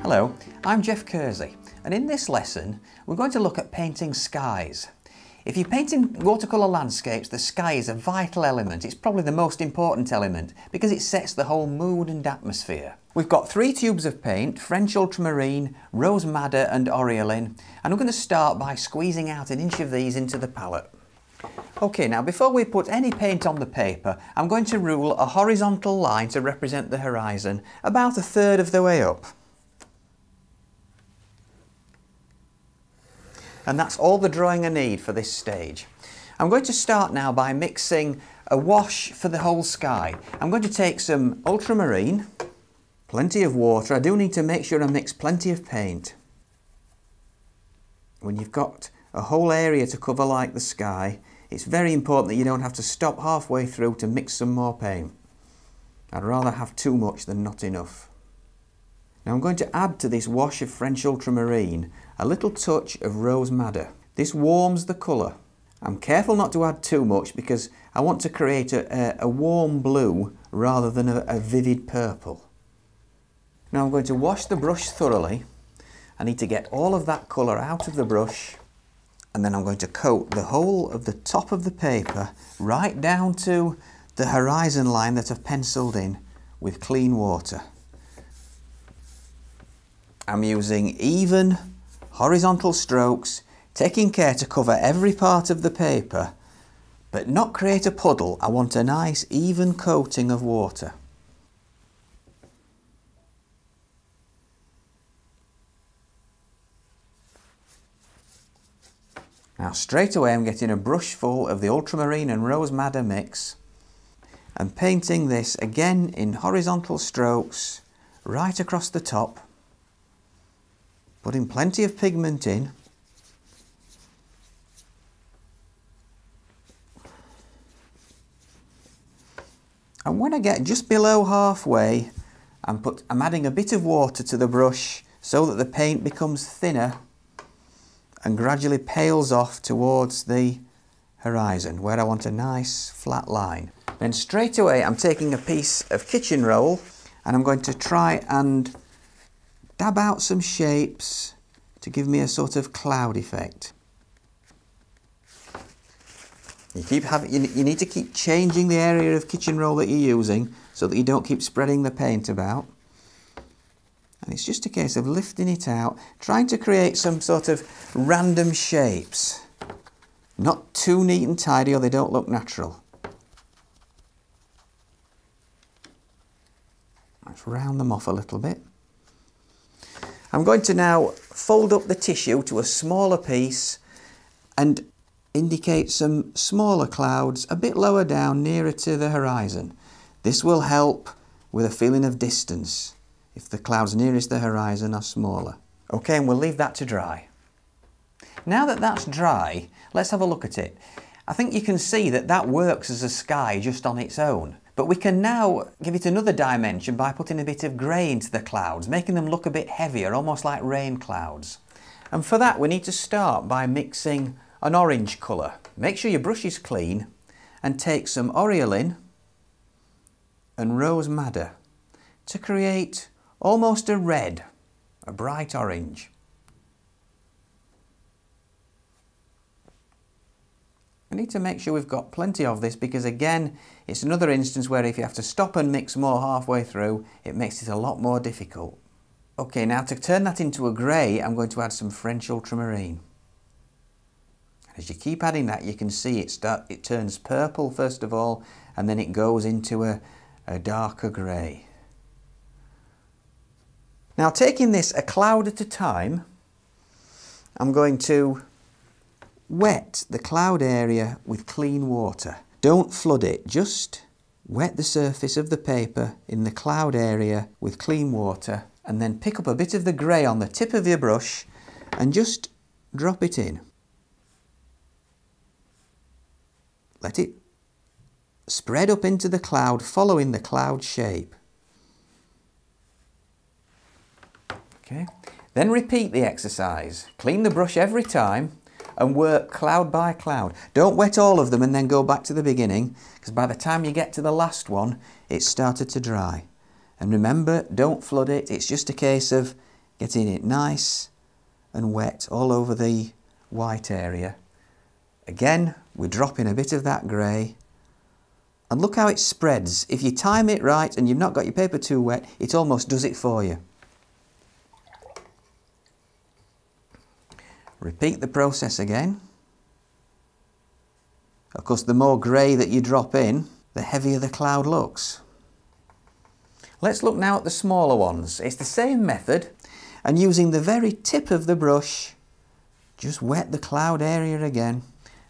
Hello, I'm Geoff Kersey, and in this lesson we're going to look at painting skies. If you're painting watercolour landscapes, the sky is a vital element. It's probably the most important element because it sets the whole mood and atmosphere. We've got 3 tubes of paint, French ultramarine, rose madder and oriolin, and we're going to start by squeezing out 1 inch of these into the palette. Okay, now before we put any paint on the paper, I'm going to rule a horizontal line to represent the horizon about 1/3 of the way up. And that's all the drawing I need for this stage. I'm going to start now by mixing a wash for the whole sky. I'm going to take some ultramarine, plenty of water. I do need to make sure I mix plenty of paint. When you've got a whole area to cover like the sky, it's very important that you don't have to stop halfway through to mix some more paint. I'd rather have too much than not enough. Now I'm going to add to this wash of French ultramarine a little touch of rose madder. This warms the colour. I'm careful not to add too much because I want to create a warm blue rather than a vivid purple. Now I'm going to wash the brush thoroughly. I need to get all of that colour out of the brush, and then I'm going to coat the whole of the top of the paper right down to the horizon line that I've penciled in with clean water. I'm using even horizontal strokes, taking care to cover every part of the paper, but not create a puddle. I want a nice even coating of water. Now straight away I'm getting a brush full of the ultramarine and rose madder mix and painting this again in horizontal strokes right across the top. Putting plenty of pigment in. And when I get just below halfway, I'm adding a bit of water to the brush so that the paint becomes thinner and gradually pales off towards the horizon where I want a nice flat line. Then straight away I'm taking a piece of kitchen roll and I'm going to try and dab out some shapes to give me a sort of cloud effect. You need to keep changing the area of kitchen roll that you're using so that you don't keep spreading the paint about. And it's just a case of lifting it out, trying to create some sort of random shapes. Not too neat and tidy or they don't look natural. Let's round them off a little bit. I'm going to now fold up the tissue to a smaller piece and indicate some smaller clouds a bit lower down, nearer to the horizon. This will help with a feeling of distance if the clouds nearest the horizon are smaller. Okay, and we'll leave that to dry. Now that that's dry, let's have a look at it. I think you can see that that works as a sky just on its own. But we can now give it another dimension by putting a bit of grey into the clouds, making them look a bit heavier, almost like rain clouds. And for that we need to start by mixing an orange colour. Make sure your brush is clean and take some oriolin and rose madder to create almost a red, a bright orange. We need to make sure we've got plenty of this because again it's another instance where if you have to stop and mix more halfway through it makes it a lot more difficult. Okay, now to turn that into a grey I'm going to add some French ultramarine. As you keep adding that you can see it turns purple first of all and then it goes into a darker grey. Now taking this a cloud at a time, I'm going to wet the cloud area with clean water. Don't flood it, just wet the surface of the paper in the cloud area with clean water and then pick up a bit of the grey on the tip of your brush and just drop it in. Let it spread up into the cloud, following the cloud shape. Okay. Then repeat the exercise. Clean the brush every time and work cloud by cloud. Don't wet all of them and then go back to the beginning because by the time you get to the last one it's started to dry. And remember, don't flood it, it's just a case of getting it nice and wet all over the white area. Again, we're dropping a bit of that grey, and look how it spreads. If you time it right and you've not got your paper too wet, it almost does it for you. Repeat the process again. Of course, the more grey that you drop in, the heavier the cloud looks. Let's look now at the smaller ones. It's the same method, and using the very tip of the brush, just wet the cloud area again.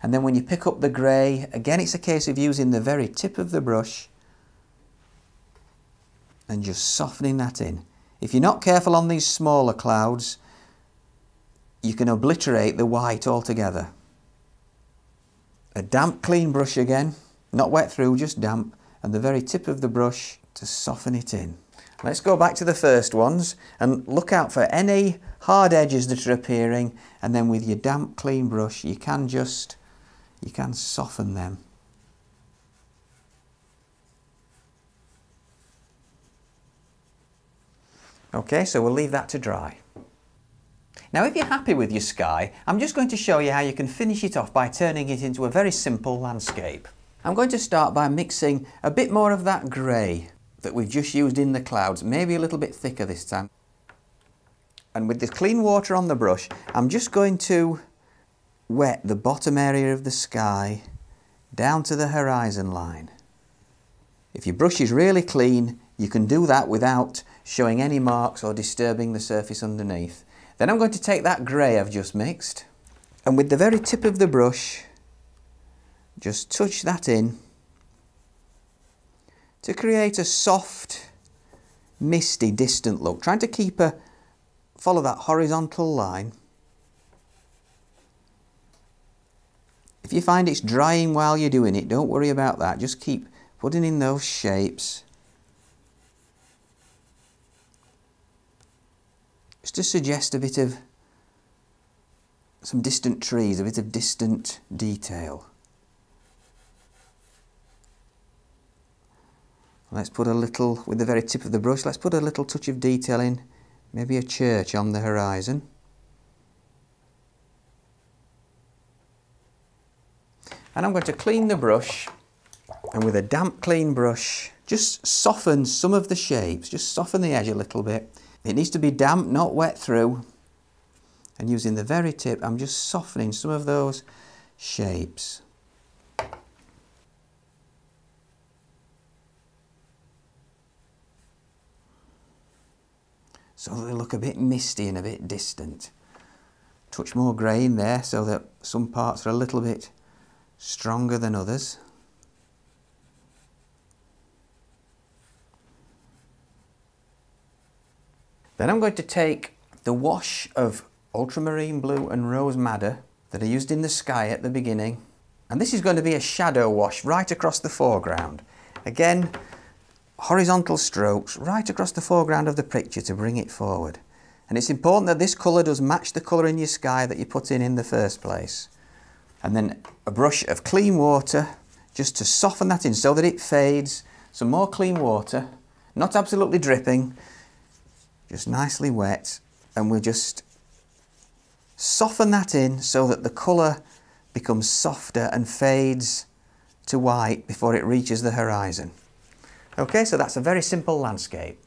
And then when you pick up the grey, again it's a case of using the very tip of the brush and just softening that in. If you're not careful on these smaller clouds, you can obliterate the white altogether. A damp, clean brush again, not wet through, just damp, and the very tip of the brush to soften it in. Let's go back to the first ones and look out for any hard edges that are appearing, and then with your damp, clean brush you can soften them. Okay, so we'll leave that to dry. Now if you're happy with your sky, I'm just going to show you how you can finish it off by turning it into a very simple landscape. I'm going to start by mixing a bit more of that grey that we've just used in the clouds, maybe a little bit thicker this time. And with the clean water on the brush, I'm just going to wet the bottom area of the sky down to the horizon line. If your brush is really clean, you can do that without showing any marks or disturbing the surface underneath. Then I'm going to take that grey I've just mixed, and with the very tip of the brush, just touch that in to create a soft, misty, distant look. Trying to follow that horizontal line. If you find it's drying while you're doing it, don't worry about that. Just keep putting in those shapes. Just to suggest a bit of some distant trees, a bit of distant detail. Let's put a little, with the very tip of the brush, let's put a little touch of detail in, maybe a church on the horizon. And I'm going to clean the brush, and with a damp clean brush, just soften some of the shapes, just soften the edge a little bit. It needs to be damp, not wet through. And using the very tip, I'm just softening some of those shapes. So that they look a bit misty and a bit distant. Touch more grey in there so that some parts are a little bit stronger than others. Then I'm going to take the wash of ultramarine blue and rose madder that I used in the sky at the beginning, and this is going to be a shadow wash right across the foreground. Again, horizontal strokes right across the foreground of the picture to bring it forward. And it's important that this colour does match the colour in your sky that you put in the first place. And then a brush of clean water just to soften that in so that it fades. Some more clean water, not absolutely dripping, just nicely wet, and we'll just soften that in so that the colour becomes softer and fades to white before it reaches the horizon. Okay, so that's a very simple landscape.